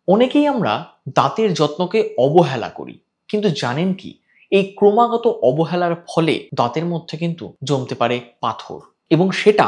অনেকেই আমরা দাঁতের যত্নকে অবহেলা করি, কিন্তু জানেন কি, এই ক্রমাগত অবহেলার ফলে দাঁতের মধ্যে কিন্তু জমতে পারে পাথর, এবং সেটা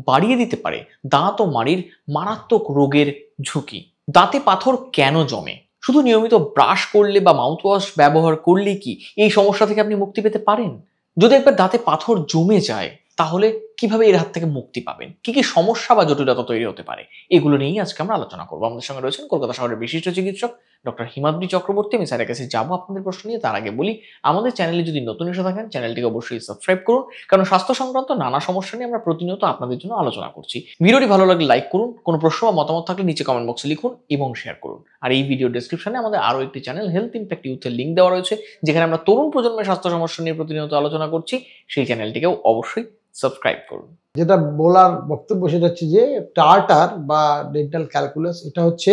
বাড়িয়ে দিতে পারে দাঁত ও মাড়ির মারাত্মক রোগের ঝুঁকি। দাঁতে পাথর কেন জমে? শুধু নিয়মিত ব্রাশ করলে বা মাউথওয়াশ ব্যবহার করলে কি এই সমস্যা থেকে আপনি মুক্তি পেতে পারেন? যদি একবার দাঁতে পাথর জমে যায়, তাহলে কিভাবে এর হাত থেকে মুক্তি পাবেন, কি কি সমস্যা বা জটিলতা তৈরি হতে পারে, এগুলো নিয়েই আজকে আমরা আলোচনা করবো। আমাদের সঙ্গে রয়েছেন কলকাতা শহরের বিশিষ্ট চিকিৎসক ডক্টর হিমাদ্রি চক্রবর্তী। আমি স্যারের কাছে যাবো আপনাদের প্রশ্ন নিয়ে। তার আগে বলি, আমাদের চ্যানেলে যদি নতুন এসে থাকেন, চ্যানেলটিকে অবশ্যই সাবস্ক্রাইব করুন, কারণ স্বাস্থ্য সংক্রান্ত নানা সমস্যা নিয়ে আমরা প্রতিনিয়ত আপনাদের জন্য আলোচনা করছি। ভিডিওটি ভালো লাগলে লাইক করুন, কোনো প্রশ্ন বা মতামত থাকলে নিচে কমেন্ট বক্সে লিখুন এবং শেয়ার করুন। আর এই ভিডিও ডেসক্রিপশনে আমাদের আরো একটি চ্যানেল হেলথ ইম্প্যাক্ট ইউথের লিঙ্ক দেওয়া রয়েছে, যেখানে আমরা তরুণ প্রজন্মের স্বাস্থ্য সমস্যা নিয়ে প্রতিনিয়ত আলোচনা করছি। সেই চ্যানেলটিকেও অবশ্যই সাবস্ক্রাইব করুন। যেটা বলার বক্তব্য সেটা হচ্ছে যে টার্টার বা ডেন্টাল ক্যালকুলাস এটা হচ্ছে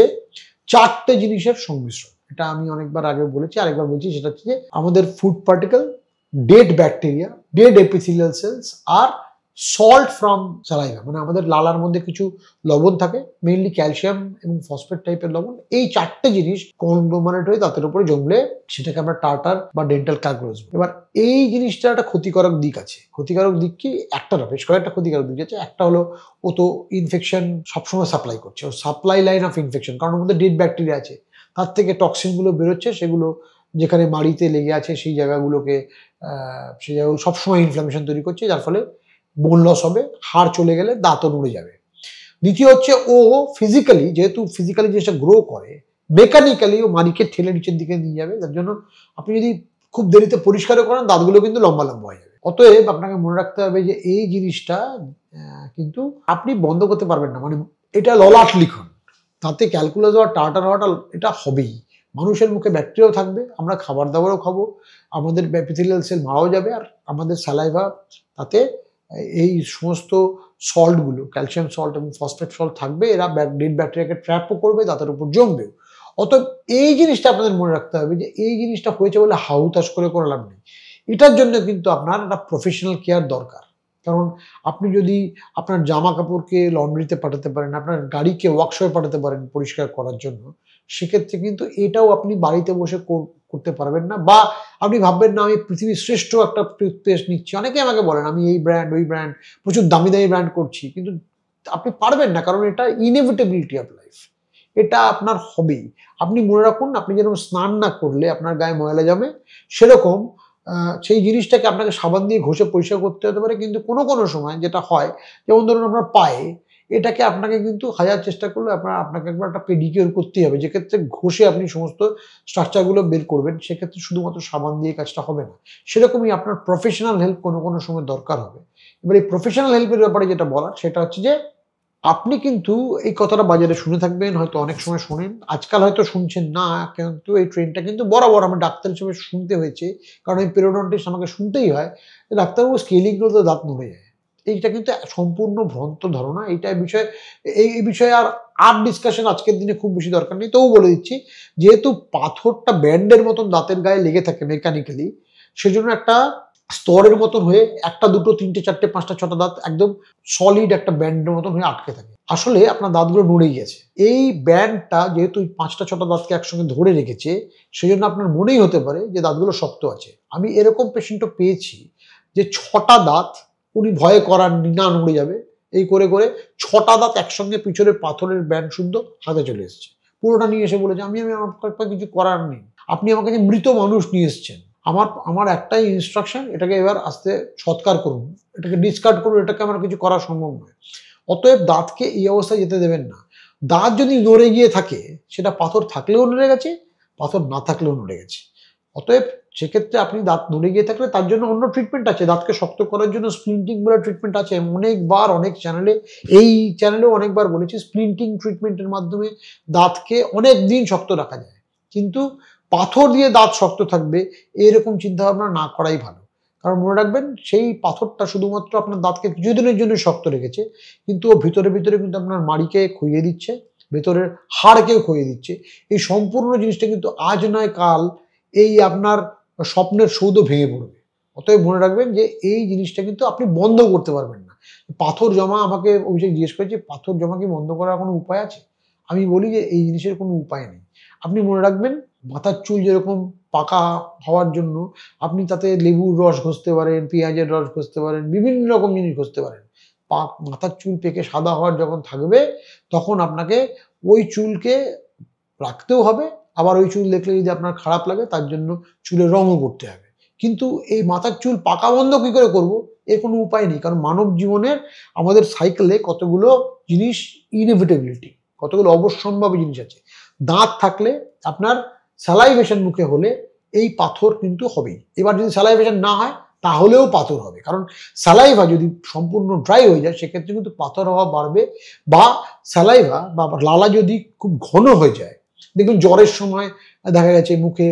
চারটে জিনিসের সংমিশ্রণ। এটা আমি অনেকবার আগে বলেছি, আরেকবার বলছি। সেটা হচ্ছে যে আমাদের food particle, dead bacteria, dead epithelial cells আর সল্ট ফ্রম স্যালাইভা, মানে আমাদের লালার মধ্যে কিছু লবণ থাকে, মেইনলি ক্যালসিয়াম এবং ফসফেট টাইপের লবণ। এই চারটে জিনিস কনগ্লোমারেট হয়ে দাঁতের উপরে জমলে সেটাকে আমরা টার্টার বা ডেন্টাল ক্যালকুলাস বলি। এবার এই জিনিসটা একটা ক্ষতিকারক দিক আছে। ক্ষতিকারক দিক কি? একটা না, বেশ কয়েকটা ক্ষতিকারক দিক আছে। একটা হলো ও তো ইনফেকশন সবসময় সাপ্লাই করছে, ও সাপ্লাই লাইন অফ ইনফেকশন, কারণ ওর মধ্যে ডেড ব্যাকটেরিয়া আছে, তার থেকে টক্সিনগুলো বেরোচ্ছে, সেগুলো যেখানে মাড়িতে লেগে আছে সেই জায়গাগুলোকে সবসময় ইনফ্লামেশন তৈরি করছে, যার ফলে বোন লস হবে, হাড় চলে গেলে দাঁতও নড়ে যাবে। দ্বিতীয় হচ্ছে ও ফিজিক্যালি, যেহেতু ফিজিক্যালি জিনিসটা গ্রো করে, মেকানিক্যালি ও মাড়িকে ঠেলে নিচের দিকে নিয়ে যাবে, যার জন্য আপনি যদি খুব দেরিতে পরিষ্কারও করেন, দাঁতগুলো কিন্তু লম্বা লম্বা হয়ে যাবে। অতএব আপনাকে মনে রাখতে হবে যে এই জিনিসটা কিন্তু আপনি বন্ধ করতে পারবেন না, মানে এটা ললাট লিখন। তাতে ক্যালকুলাস হওয়া, টার্টার হওয়াটা এটা হবেই। মানুষের মুখে ব্যাকটেরিয়াও থাকবে, আমরা খাবার দাবারও খাবো, আমাদের এপিথেলিয়াল সেল মারাও যাবে, আর আমাদের স্যালাইভা তাতে এই সমস্ত সল্টগুলো, ক্যালসিয়াম সল্ট এবং ফসফেট সল্ট থাকবে, এরা ডেড ব্যাকটেরিয়াকে ট্র্যাপও করবে, দাঁতের উপর জমবেও। অতএব এই জিনিসটা আপনাদের মনে রাখতে হবে যে এই জিনিসটা হয়েছে বলে হাউতাশ করে লাভ নেই। এটার জন্য কিন্তু আপনার একটা প্রফেশনাল কেয়ার দরকার। কারণ আপনি যদি আপনার জামা কাপড়কে লন্ড্রিতে পাঠাতে পারেন, আপনার গাড়িকে ওয়ার্কশপে পাঠাতে পারেন পরিষ্কার করার জন্য, সেক্ষেত্রে কিন্তু এটাও আপনি বাড়িতে বসে করতে পারবেন না। বা আপনি ভাববেন না আমি পৃথিবীর শ্রেষ্ঠ একটা টুথপেস্ট নিচ্ছি। অনেকে আমাকে বলেন আমি এই ব্র্যান্ড ওই ব্র্যান্ড, প্রচুর দামি দামি ব্র্যান্ড করছি, কিন্তু আপনি পারবেন না, কারণ এটা ইনএভিটেবিলিটি অফ লাইফ, এটা আপনার হবেই। আপনি মনে রাখুন, আপনি যেরকম স্নান না করলে আপনার গায়ে ময়লা জমে, সেরকম সেই জিনিসটাকে আপনাকে সাবান দিয়ে ঘষে পরিষ্কার করতে হতে পারে। কিন্তু কোনো সময় যেটা হয়, যেমন ধরুন আপনার পায়ে, এটাকে আপনাকে কিন্তু হাজার চেষ্টা করলে আপনাকে একবার একটা পেডিকিউর করতেই হবে, যেক্ষেত্রে ঘষে আপনি সমস্ত স্ট্রাকচারগুলো বের করবেন। সেক্ষেত্রে শুধুমাত্র সাবান দিয়ে কাজটা হবে না, সেরকমই আপনার প্রফেশনাল হেল্প কোনো সময় দরকার হবে। এবার এই প্রফেশনাল হেল্পের ব্যাপারে যেটা বলার, সেটা হচ্ছে যে আপনি কিন্তু এই কথাটা বাজারে শুনে থাকবেন, হয়তো অনেক সময় শোনেন, আজকাল হয়তো শুনছেন না, কিন্তু এই ট্রেন্ডটা কিন্তু বরাবর আমার ডাক্তার হিসেবে শুনতে হয়েছে, কারণ এই পেরিওডন্টিস্ট আমাকে শুনতেই হয়, ডাক্তারবাবু স্কেলিং করলে তো দাঁত নড়ে যায়। এইটা কিন্তু সম্পূর্ণ ভ্রান্ত ধারণা। এই বিষয়ে আর ডিসকাশন আজকের দিনে খুব বেশি দরকার নেই। তবু বলে দিচ্ছি, যেহেতু পাথরটা ব্যান্ডের মতন দাঁতের গায়ে লেগে থাকে মেকানিক্যালি, সেজন্য একটা স্তরের মতন হয়ে একটা, দুটো, তিনটে, চারটে, পাঁচটা, ছটা দাঁত একদম সলিড একটা ব্যান্ডের মতন হয়ে আটকে থাকে। আসলে আপনার দাঁতগুলো নড়েই গেছে। এই ব্যান্ডটা যেহেতু পাঁচটা ছটা দাঁতকে একসঙ্গে ধরে রেখেছে, সেজন্য আপনার মনেই হতে পারে যে দাঁতগুলো শক্ত আছে। আমি এরকম পেশেন্টও পেয়েছি যে ছটা দাঁত উনি ভয়ে করাননি, না নড়ে যাবে, এই করে ছটা দাঁত একসঙ্গে পিছনের পাথরের ব্যান্ড শুদ্ধ হাতে চলে এসেছে। পুরোটা নিয়ে এসে বলেছে আমি আমার কিছু করার নেই, আপনি আমাকে যে মৃত মানুষ নিয়ে এসেছেন, আমার একটাই ইনস্ট্রাকশন, এটাকে এবার আস্তে সৎকার করুন, এটাকে ডিসকার্ড করুন, এটাকে আমার কিছু করা সম্ভব নয়। অতএব দাঁতকে এই অবস্থায় যেতে দেবেন না। দাঁত যদি নড়ে গিয়ে থাকে, সেটা পাথর থাকলেও নড়ে গেছে, পাথর না থাকলেও নড়ে গেছে। অতএব সেক্ষেত্রে আপনি দাঁত নড়ে গিয়ে থাকলে তার জন্য অন্য ট্রিটমেন্ট আছে। দাঁতকে শক্ত করার জন্য স্প্লিন্টিং বলে ট্রিটমেন্ট আছে। অনেকবার অনেক চ্যানেলে, এই চ্যানেলেও অনেকবার বলেছি, স্প্লিন্টিং ট্রিটমেন্টের মাধ্যমে দাঁতকে অনেক দিন শক্ত রাখা যায়। কিন্তু পাথর দিয়ে দাঁত শক্ত থাকবে এরকম চিন্তাভাবনা না করাই ভালো। কারণ মনে রাখবেন, সেই পাথরটা শুধুমাত্র আপনার দাঁতকে কিছুদিনের জন্য শক্ত রেখেছে, কিন্তু ও ভিতরে কিন্তু আপনার মাড়িকে ক্ষইয়ে দিচ্ছে, ভেতরের হাড়কেও ক্ষইয়ে দিচ্ছে। এই সম্পূর্ণ জিনিসটা কিন্তু আজ নয় কাল এই আপনার স্বপ্নের সৌধ ভেঙে পড়বে। অতএব মনে রাখবেন যে এই জিনিসটা কিন্তু আপনি বন্ধ করতে পারবেন না। পাথর জমা, আমাকে অভিষেক জিজ্ঞেস করেছে পাথর জমা কি বন্ধ করার কোনো উপায় আছে? আমি বলি যে এই জিনিসের কোনো উপায় নেই। আপনি মনে রাখবেন মাথার চুল যেরকম পাকা হওয়ার জন্য আপনি তাতে লেবুর রস ঘষতে পারেন, পেঁয়াজের রস ঘষতে পারেন, বিভিন্ন রকম জিনিস ঘষতে পারেন। মাথার চুল পেকে সাদা হওয়ার যখন থাকবে তখন আপনাকে ওই চুলকে রাখতেও হবে, আবার ওই চুল দেখলে যদি আপনার খারাপ লাগে তার জন্য চুলের রঙও করতে হবে। কিন্তু এই মাথার চুল পাকা বন্ধ কি করে করব, এর কোনো উপায় নেই। কারণ মানব জীবনের আমাদের সাইকেলে কতগুলো জিনিস ইনএভিটেবিলিটি, কতগুলো অবশ্যম্ভাবী জিনিস আছে। দাঁত থাকলে আপনার স্যালাইভেশন মুখে হলে এই পাথর কিন্তু হবেই। এবার যদি স্যালাইভেশন না হয় তাহলেও পাথর হবে, কারণ স্যালাইভা যদি সম্পূর্ণ ড্রাই হয়ে যায় সেক্ষেত্রে কিন্তু পাথর হওয়া বাড়বে। বা স্যালাইভা বা লালা যদি খুব ঘন হয়ে যায়, দেখুন জ্বরের সময় দেখা গেছে মুখে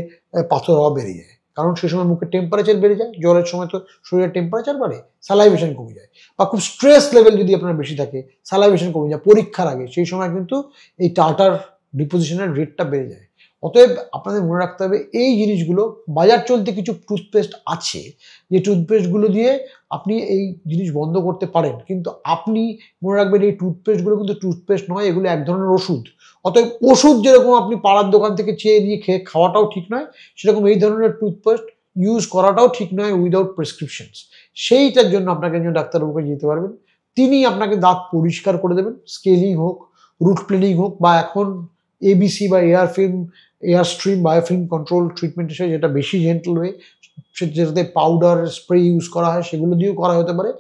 পাথর হওয়া বেড়ে যায়, কারণ সে সময় মুখের টেম্পারেচার বেড়ে যায়। জ্বরের সময় তো শরীরের টেম্পারেচার বাড়ে, স্যালাইভেশন কমে যায়। বা খুব স্ট্রেস লেভেল যদি আপনার বেশি থাকে, স্যালাইভেশন কমে যায়। পরীক্ষার আগে সেই সময় কিন্তু এই টার্টার ডিপোজিশনের রেটটা বেড়ে যায়। অতএব আপনাদের মনে রাখতে হবে এই জিনিসগুলো। বাজার চলতে কিছু টুথপেস্ট আছে যে টুথপেস্টগুলো দিয়ে আপনি এই জিনিস বন্ধ করতে পারেন, কিন্তু আপনি মনে রাখবেন এই টুথপেস্টগুলো কিন্তু টুথপেস্ট নয়, এগুলো এক ধরনের ওষুধ। অতএব ওষুধ যেরকম আপনি পাড়ার দোকান থেকে চেয়ে নিয়ে খেয়ে খাওয়াটাও ঠিক নয়, সেরকম এই ধরনের টুথপেস্ট ইউজ করাটাও ঠিক নয় উইদাউট প্রেসক্রিপশনস। সেইটার জন্য আপনাকে একজন ডাক্তারবাবুকে যেতে পারবেন, তিনি আপনাকে দাঁত পরিষ্কার করে দেবেন। স্কেলিং হোক, রুট ক্লিনিং হোক, বা এখন এবিসি বা air stream biofilm control treatment হিসেবে যেটা বেশি জেন্টল ওয়ে, যেটাতে পাউডার স্প্রে ইউজ করা হয়, সেগুলো দিয়েও করা হতে পারে,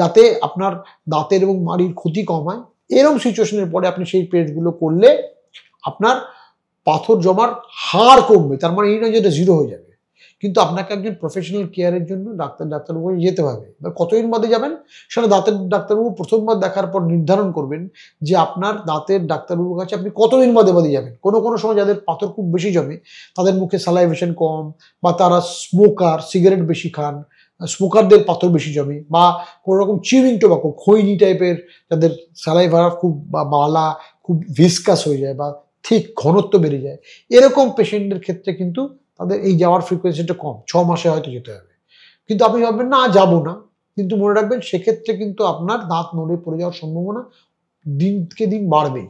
যাতে আপনার দাঁতের এবং মাড়ির ক্ষতি কম হয়। এরকম সিচুয়েশনের পরে আপনি সেই পেস্টগুলো করলে আপনার পাথর জমার হার কমবে। তার মানে এই নয় যে এটা জিরো হয়ে যাবে, কিন্তু আপনাকে একজন প্রফেশনাল কেয়ারের জন্য ডাক্তারবাবু যেতে হবে। এবার কতদিন বাদে যাবেন সেটা দাঁতের ডাক্তারবাবু প্রথমবার দেখার পর নির্ধারণ করবেন যে আপনার দাঁতের ডাক্তারবাবুর কাছে আপনি কতদিন বাদে বাদে যাবেন। কোনো সময় যাদের পাথর খুব বেশি জমে, তাদের মুখে স্যালাইভেশন কম, বা তারা স্মোকার, সিগারেট বেশি খান, স্মোকারদের পাথর বেশি জমে, বা কোনো রকম চিউইং টোবাকো, খৈনি টাইপের যাদের স্যালাইভা খুব বা বালা খুব ভিসকাস হয়ে যায় বা ঠিক ঘনত্ব বেড়ে যায়, এরকম পেশেন্টদের ক্ষেত্রে কিন্তু তাদের এই যাওয়ার ফ্রিকোয়েন্সিটা কম, 6 মাসে হয়তো যেতে হবে। কিন্তু আপনি ভাববেন না যাবো না, কিন্তু মনে রাখবেন সেক্ষেত্রে কিন্তু আপনার দাঁত নড়ে পড়ে যাওয়ার সম্ভাবনা দিনকে দিন বাড়বেই।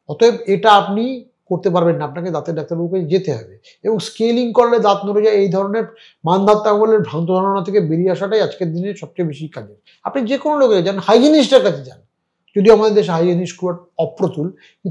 অতএব এটা আপনি করতে পারবেন না, আপনাকে দাঁতের ডাক্তারবাবুকে যেতে হবে। এবং স্কেলিং করলে দাঁত নড়ে যায়, এই ধরনের মানদাত্তাবলের ভ্রান্ত ধারণা থেকে বেরিয়ে আসাটাই আজকের দিনে সবচেয়ে বেশি কাজের। আপনি যে কোনো লোকের যান, হাইজিনিস্টের কাছে যান, যদিও আমাদের দেশে হাইজিনিস্ট খুব অপ্রতুল,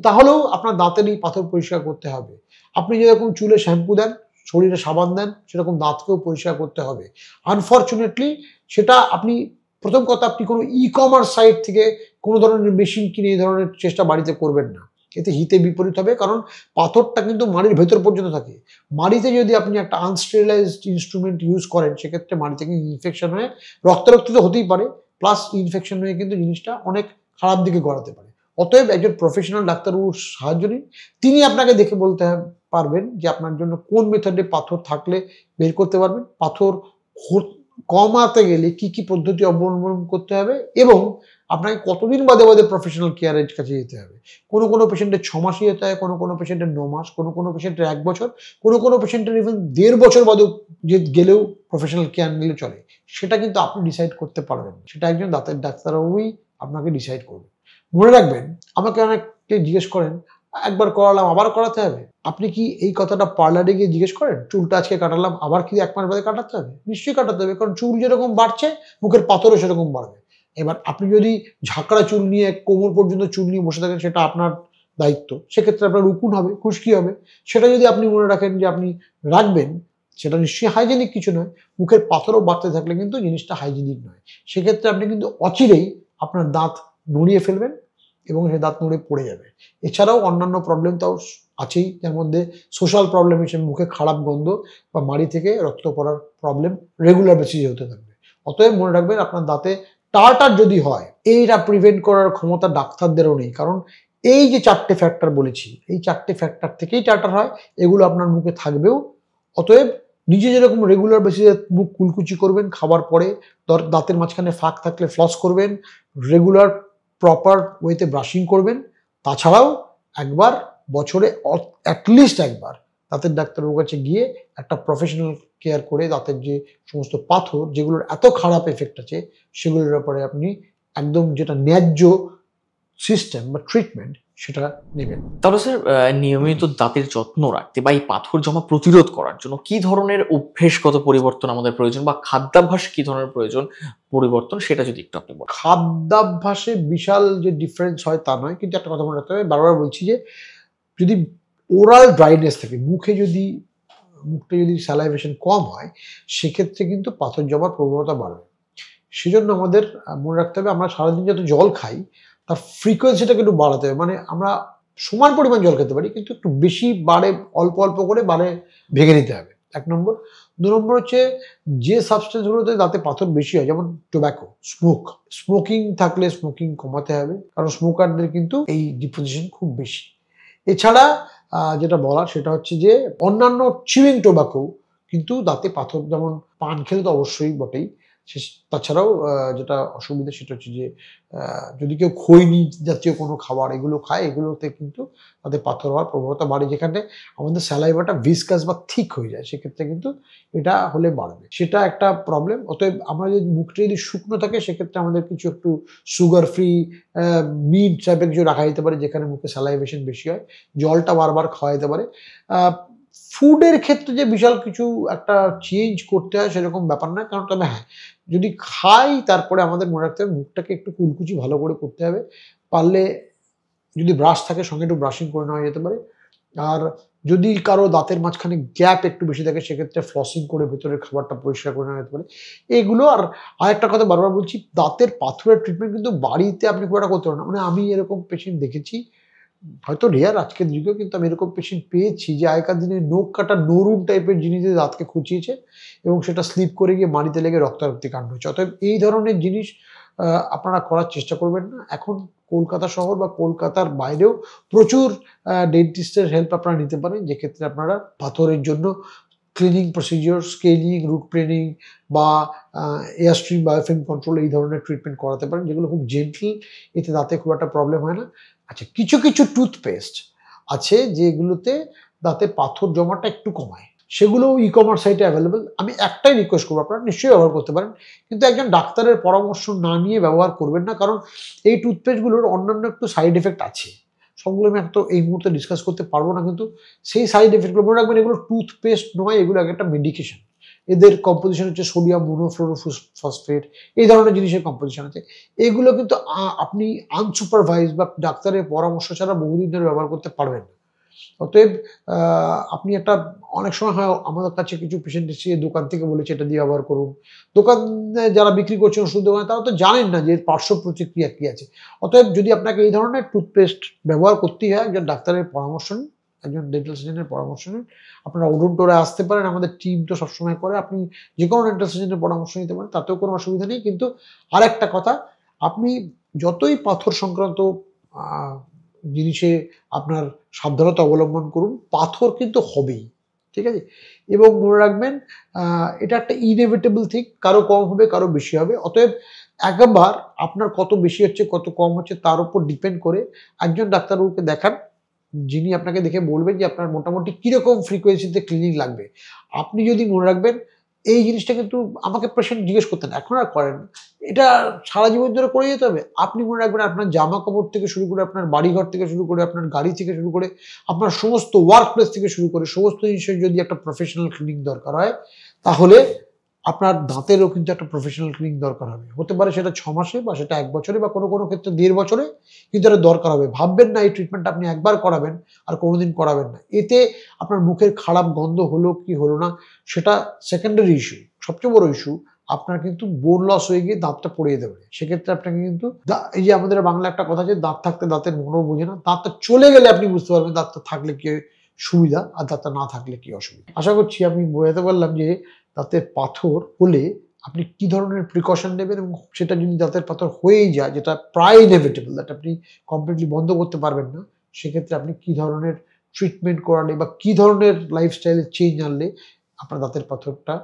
তাহলেও আপনার দাঁতের এই পাথর পরিষ্কার করতে হবে। আপনি যেরকম চুলে শ্যাম্পু দেন, শরীরে সাবান দেন, সেরকম দাঁতকেও পরিষ্কার করতে হবে। আনফর্চুনেটলি সেটা আপনি, প্রথম কথা, আপনি কোনো ই-কমার্স সাইট থেকে কোনো ধরনের মেশিন কিনে এই ধরনের চেষ্টা বাড়িতে করবেন না, এতে হিতে বিপরীত হবে। কারণ পাথরটা কিন্তু মাড়ির ভেতর পর্যন্ত থাকে। মাড়িতে যদি আপনি একটা আনস্টেরিলাইজড ইনস্ট্রুমেন্ট ইউজ করেন, সেক্ষেত্রে মাড়ি থেকে ইনফেকশন হয়ে রক্তারক্ত তো হতেই পারে, প্লাস ইনফেকশন হয়ে কিন্তু জিনিসটা অনেক খারাপ দিকে গড়াতে পারে। অতএব একজন প্রফেশনাল ডাক্তারবাবুর সাহায্য নিন, তিনি আপনাকে দেখে বলতে পারবেন যে আপনার জন্য কোন মেথডে পাথর থাকলে বের করতে পারবেন, পাথর কমাতে গেলে কি কি পদ্ধতি অবলম্বন করতে হবে, এবং আপনাকে কতদিন বাদে বাদে প্রফেশনাল কেয়ারের কাছে যেতে হবে। কোনো পেশেন্টের 6 মাসই যেতে হয়, কোনো পেশেন্টের 9 মাস, কোনো পেশেন্টের 1 বছর, কোনো পেশেন্টের ইভেন 1.5 বছর বাদেও গেলেও প্রফেশনাল কেয়ার নিলে চলে। সেটা কিন্তু আপনি ডিসাইড করতে পারবেন, সেটা একজন দাঁতের ডাক্তারবাবুই আপনাকে ডিসাইড করবে। মনে রাখবেন, আমাকে অনেকে জিজ্ঞেস করেন, একবার করালাম আবার করাতে হবে। আপনি কি এই কথাটা পার্লারে গিয়ে জিজ্ঞেস করেন, চুলটা আজকে কাটালাম আবার কি 1 মাস বাদে কাটাতে হবে? নিশ্চয়ই কাটাতে হবে, কারণ চুল যেরকম বাড়ছে মুখের পাথরও সেরকম বাড়বে। এবার আপনি যদি ঝাঁকড়া চুল নিয়ে কোমর পর্যন্ত চুল নিয়ে বসে থাকেন, সেটা আপনার দায়িত্ব, সেক্ষেত্রে আপনার উকুন হবে, খুশকি হবে। সেটা যদি আপনি মনে রাখেন যে আপনি রাখবেন, সেটা নিশ্চয়ই হাইজেনিক কিছু নয়। মুখের পাথরও বাড়তে থাকলে কিন্তু জিনিসটা হাইজেনিক নয়। সেক্ষেত্রে আপনি কিন্তু অচিরেই আপনার দাঁত নড়িয়ে ফেলবেন এবং সে দাঁত নড়ে পড়ে যাবে। এছাড়াও অন্যান্য প্রবলেম তাও আছেই, যার মধ্যে সোশ্যাল প্রবলেম হিসেবে মুখে খারাপ গন্ধ বা মাড়ি থেকে রক্ত পড়ার প্রবলেম রেগুলার বেসিসে হতে থাকবে। অতএব মনে রাখবেন, আপনার দাঁতে টার্টার যদি হয়, এইটা প্রিভেন্ট করার ক্ষমতা ডাক্তারদেরও নেই, কারণ এই যে 4টে ফ্যাক্টর বলেছি, এই 4টে ফ্যাক্টর থেকেই টার্টার হয়, এগুলো আপনার মুখে থাকবেও। অতএব নিজে যেরকম রেগুলার বেসিসে মুখ কুলকুচি করবেন, খাবার পরে দাঁতের মাঝখানে ফাঁক থাকলে ফ্লস করবেন, রেগুলার প্রপার ওয়েতে ব্রাশিং করবেন। তাছাড়াও একবার বছরে অ্যাটলিস্ট একবার দাঁতের ডাক্তারবাবুর কাছে গিয়ে একটা প্রফেশনাল কেয়ার করে দাঁতের যে সমস্ত পাথর যেগুলোর এত খারাপ এফেক্ট আছে, সেগুলোর ব্যাপারে আপনি একদম যেটা ন্যায্য সিস্টেম বা ট্রিটমেন্ট সেটা নেবেন। তাহলে স্যার নিয়মিত দাঁতের যত্ন রাখতে বা এই পাথর জমা প্রতিরোধ করার জন্য কি ধরনের অভ্যেসগত পরিবর্তন আমাদের প্রয়োজন বা খাদ্যাভ্যাস কি ধরনের পরিবর্তন সেটা যদি একটু আপনি বলেন। খাদ্যাভ্যাসে বিশাল যে ডিফারেন্স হয় তা নয়, কিন্তু একটা কথা মনে রাখতে হবে, বারবার বলছি যে যদি ওরাল ড্রাইনেস থাকে, মুখটা যদি স্যালাইভেশন কম হয়, সেক্ষেত্রে কিন্তু পাথর জমার প্রবণতা বাড়বে। সেজন্য আমাদের মনে রাখতে হবে, আমরা সারাদিন যত জল খাই তার ফ্রিকোয়েন্সিটাকে একটু বাড়াতে হবে। মানে আমরা সমান পরিমাণ জল খেতে পারি, কিন্তু একটু বেশি বারে অল্প অল্প করে বারে ভেঙে নিতে হবে, ১ নম্বর। ২ নম্বর হচ্ছে যে সাবস্টেন্সগুলোতে দাঁতে পাথর বেশি হয়, যেমন টোব্যাকো, স্মোকিং থাকলে স্মোকিং কমাতে হবে, কারণ স্মোকারদের কিন্তু এই ডিপোজিশন খুব বেশি। এছাড়া যেটা বলার সেটা হচ্ছে যে অন্যান্য চিউইং টোব্যাকো কিন্তু দাঁতে পাথর, যেমন পান খেলে তো অবশ্যই বটেই, তাছাড়াও যেটা অসুবিধা সেটা হচ্ছে যে যদি কেউ খৈনি জাতীয় কোনো খাবার এগুলো খায়, এগুলোতে কিন্তু তাদের পাথর হওয়ার প্রবণতা বাড়ে, যেখানে আমাদের স্যালাইভাটা ভিসকাস বা থিক হয়ে যায়, সেক্ষেত্রে কিন্তু এটা হলে বাড়বে, সেটা একটা প্রবলেম। অতএব আমরা যদি মুখটা যদি শুকনো থাকে, সেক্ষেত্রে আমাদের কিছু একটু সুগার ফ্রি মিট টাইপের কিছু রাখা যেতে পারে, যেখানে মুখে স্যালাইভেশন বেশি হয়, জলটা বারবার খাওয়া যেতে পারে। ফুডের ক্ষেত্রে যে বিশাল কিছু একটা চেঞ্জ করতে হয় সেরকম ব্যাপার না, কারণ তবে হ্যাঁ, যদি খাই তারপরে আমাদের মনে রাখতে হবে মুখটাকে একটু কুলকুচি ভালো করে করতে হবে। পারলে যদি ব্রাশ থাকে সঙ্গে একটু ব্রাশিং করে নেওয়া যেতে পারে। আর যদি কারো দাঁতের মাঝখানে গ্যাপ একটু বেশি থাকে, সেক্ষেত্রে ফ্লসিং করে ভেতরের খাবারটা পরিষ্কার করে নেওয়া যেতে পারে। এগুলো। আর আরেকটা কথা বারবার বলছি, দাঁতের পাথরের ট্রিটমেন্ট কিন্তু বাড়িতে আপনি খুব একটা করতে পারেন না। মানে আমি এরকম পেশেন্ট দেখেছি, হয়তো রেয়ার আজকের যুগেও, কিন্তু আমি এরকম পেশেন্ট পেয়েছি যে আগেকার দিনে নখ কাটা নরুন টাইপের জিনিস দিয়ে দাঁতকে খুঁচিয়েছে এবং সেটা স্লিপ করে গিয়ে মাড়িতে লেগে রক্তারক্তি কাণ্ড হয়েছে। অতএব এই ধরনের জিনিস আপনারা করার চেষ্টা করবেন না। এখন কলকাতা শহর বা কলকাতার বাইরেও প্রচুর ডেন্টিস্টের হেল্প আপনারা নিতে পারেন, যেক্ষেত্রে আপনারা পাথরের জন্য cleaning procedure, scaling, root planing বা এয়ারস্ট্রিম বায়োফিল্ম কন্ট্রোল এই ধরনের ট্রিটমেন্ট করাতে পারেন, যেগুলো খুব জেন্টল, এতে দাঁতে খুব একটা প্রবলেম হয় না। আচ্ছা, কিছু কিছু টুথপেস্ট আছে যেগুলোতে দাঁতে পাথর জমাটা একটু কমায়, সেগুলো ই-কমার্স সাইটে অ্যাভেলেবল। আমি একটাই রিকোয়েস্ট করবো, আপনারা নিশ্চয়ই ব্যবহার করতে পারেন, কিন্তু একজন ডাক্তারের পরামর্শ না নিয়ে ব্যবহার করবেন না, কারণ এই টুথপেস্টগুলোর অন্যান্য একটু সাইড এফেক্ট আছে। সবগুলো আমি তো এই মুহূর্তে ডিসকাস করতে পারবো না, কিন্তু সেই সাইড এফেক্টগুলো মনে রাখবেন, এগুলো টুথপেস্ট নয়, এগুলো একটা মেডিকেশন। এদের কম্পোজিশন হচ্ছে সোডিয়াম মনোফ্লোরোফসফেট, এই ধরনের জিনিসের কম্পোজিশন আছে। এগুলো কিন্তু আপনি আনসুপারভাইজ বা ডাক্তারের পরামর্শ ছাড়া বহুদিন ধরে ব্যবহার করতে পারবেন না। অতএব আপনি একটা, অনেক সময় হয় আমাদের কাছে কিছু পেশেন্ট এসে দোকান থেকে বলেছে এটা দিয়ে ব্যবহার করুন, দোকানে যারা বিক্রি করছেন ওষুধ দোকানে তারা তো জানেন না যে এর পার্শ্ব প্রতিক্রিয়া কি আছে। অতএব যদি আপনাকে এই ধরনের টুথপেস্ট ব্যবহার করতেই হয়, একজন ডাক্তারের পরামর্শ নিন, একজন ডেন্টাল সার্জনের পরামর্শ নিন। আপনারা ওডোন্টোরে আসতে পারেন, আমাদের টিম তো সবসময় করে, আপনি যে কোনো ডেন্টাল সার্জনের পরামর্শ নিতে পারেন, তাতেও কোনো অসুবিধা নেই। কিন্তু আরেকটা কথা, আপনি যতই পাথর সংক্রান্ত জিনিসে আপনার সাবধানতা অবলম্বন করুন, পাথর কিন্তু হবেই, ঠিক আছে? এবং মনে রাখবেন এটা একটা ইনএভিটেবল থিং, কারো কম হবে কারো বেশি হবে। অতএব একবার আপনার কত বেশি হচ্ছে কত কম হচ্ছে তার উপর ডিপেন্ড করে একজন ডাক্তারবাবুকে দেখান, যিনি আপনাকে দেখে বলবেন যে আপনার মোটামুটি কিরকম ফ্রিকোয়েন্সিতে ক্লিনিং লাগবে। আপনি যদি মনে রাখবেন, এই জিনিসটা কিন্তু আমাকে পেশেন্ট জিজ্ঞেস করতেন, এখন আর করেন না, এটা সারা জীবন ধরে করে যেতে হবে। আপনি মনে রাখবেন, আপনার জামা কাপড় থেকে শুরু করে, আপনার বাড়িঘর থেকে শুরু করে, আপনার গাড়ি থেকে শুরু করে, আপনার সমস্ত ওয়ার্ক প্লেস থেকে শুরু করে সমস্ত জিনিসের যদি একটা প্রফেশনাল ক্লিনিং দরকার হয়, তাহলে আপনার দাঁতেরও কিন্তু একটা প্রফেশনাল ক্লিনিং দরকার হবে। হতে পারে সেটা 6 মাসে বা সেটা 1 বছরে বা কোনো কোনো ক্ষেত্রে 1.5 বছরে, কিন্তু এটা দরকার হবে। ভাববেন না এই ট্রিটমেন্টটা আপনি একবার করাবেন আর কোনোদিন করাবেন না। এতে আপনার মুখের খারাপ গন্ধ হলো কি হলো না সেটা সেকেন্ডারি ইস্যু। সবচেয়ে বড় ইস্যু, আপনার কিন্তু বোন লস হয়ে গিয়ে দাঁতটা পড়ে যেতে পারে। সেক্ষেত্রে আপনাকে কিন্তু এই যে আমাদের বাংলা একটা কথা আছে, দাঁত থাকতে দাঁতের মনও বোঝে না। দাঁতটা চলে গেলে আপনি বুঝতে পারবেন দাঁতটা থাকলে কি সুবিধা আর দাঁতটা না থাকলে কি অসুবিধা। আশা করছি আমি বোঝাতে পারলাম যে দাঁতের পাথর হলে আপনি কি ধরনের প্রিকশন নেবেন, এবং সেটা যদি দাঁতের পাথর হয়েই যায়, যেটা প্রায় ইনএভিটেবল, দ্যাট আপনি কমপ্লিটলি বন্ধ করতে পারবেন না, সেক্ষেত্রে আপনি কি ধরনের ট্রিটমেন্ট করালে বা কি ধরনের লাইফস্টাইলের চেঞ্জ আনলে আপনার দাঁতের পাথরটা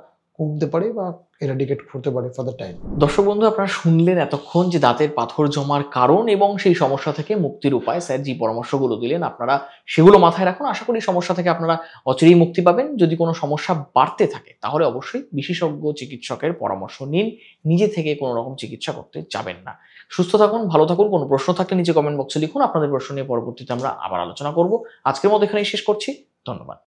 কমতে পারে বা এরাডিকেট করতে পারে ফর দ্য টাইম। দর্শক বন্ধু, আপনারা শুনলেন এতক্ষণ যে দাঁতের পাথর জমার কারণ এবং সেই সমস্যা থেকে মুক্তির উপায়। স্যার যে পরামর্শগুলো দিলেন আপনারা সেগুলো মাথায় রাখুন। আশা করি সমস্যা থেকে আপনারা অচিরেই মুক্তি পাবেন। যদি কোনো সমস্যা বাড়তে থাকে তাহলে অবশ্যই বিশেষজ্ঞ চিকিৎসকের পরামর্শ নিন। নিজে থেকে কোনো রকম চিকিৎসা করতে যাবেন না। সুস্থ থাকুন, ভালো থাকুন। কোনো প্রশ্ন থাকলে নিচে কমেন্ট বক্সে লিখুন। আপনাদের প্রশ্ন নিয়ে পরবর্তীতে আমরা আবার আলোচনা করব। আজকের মতো এখানেই শেষ করছি। ধন্যবাদ।